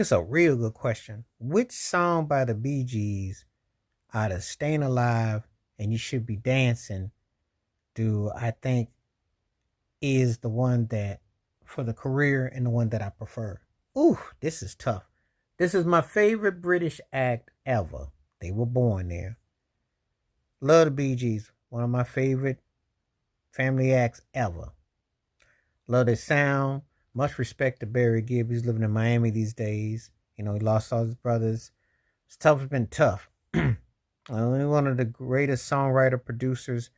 It's a real good question. Which song by the Bee Gees out of Staying Alive and You Should Be Dancing do I think is the one that for the career and the one that I prefer? Ooh, this is tough. This is my favorite British act ever. They were born there. Love the Bee Gees. One of my favorite family acts ever. Love their sound. Much respect to Barry Gibb. He's living in Miami these days. You know, he lost all his brothers. It's tough. It's been tough. One of the greatest songwriter producers,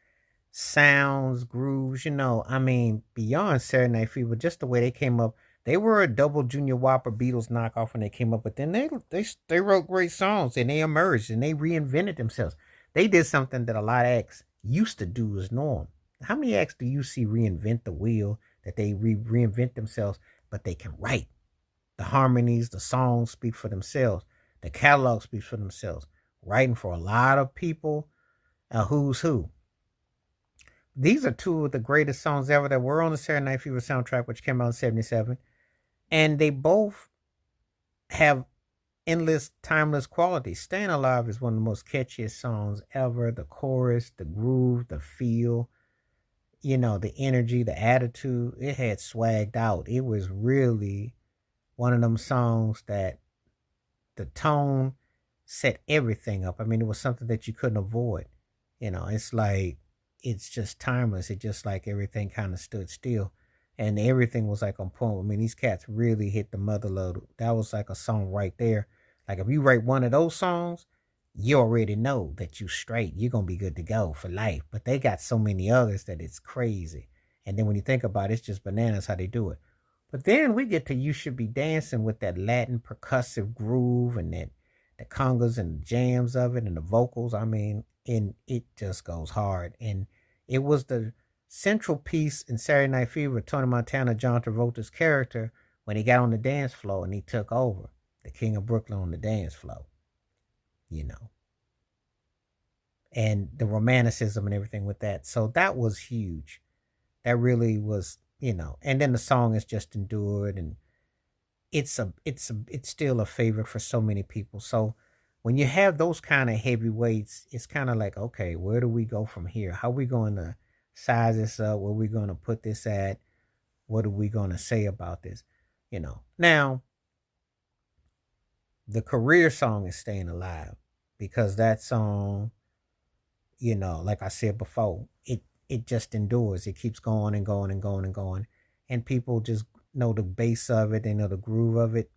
sounds, grooves. I mean, beyond Saturday Night Fever, just the way they came up. They were a double Junior Whopper Beatles knockoff when they came up, but then they wrote great songs and they emerged and they reinvented themselves. They did something that a lot of acts used to do as norm. How many acts do you see reinvent the wheel, that they reinvent themselves, but they can write? The harmonies, the songs speak for themselves. The catalog speaks for themselves. Writing for a lot of people, who's who. These are two of the greatest songs ever that were on the Saturday Night Fever soundtrack, which came out in '77. And they both have endless, timeless qualities. Staying Alive is one of the most catchiest songs ever. The chorus, the groove, the feel, the energy, the attitude. It had swagged out. It was really one of them songs that the tone set everything up. I mean, it was something that you couldn't avoid. It's like, it's just timeless. It just like everything kind of stood still. And everything was like on point. I mean, these cats really hit the mother load. That was like a song right there. Like if you write one of those songs, you already know that you straight. You're gonna be good to go for life. But they got so many others that it's crazy. And then when you think about it, it's just bananas how they do it. But then we get to You Should Be Dancing with that Latin percussive groove and that the congas and the jams of it and the vocals. I mean, and it just goes hard. And it was the central piece in Saturday Night Fever, Tony Montana, John Travolta's character, when he got on the dance floor and he took over, the King of Brooklyn on the dance floor, you know, and the romanticism and everything with that. So that was huge. That really was, and then the song is just endured, and it's still a favorite for so many people. So when you have those kind of heavyweights, it's kind of like, okay, where do we go from here? How are we going to size this up? Where are we going to put this at? What are we going to say about this? Now the career song is Staying Alive, because that song, like I said before, it just endures. It keeps going and going and going and going, and people just know the bass of it. They know the groove of it.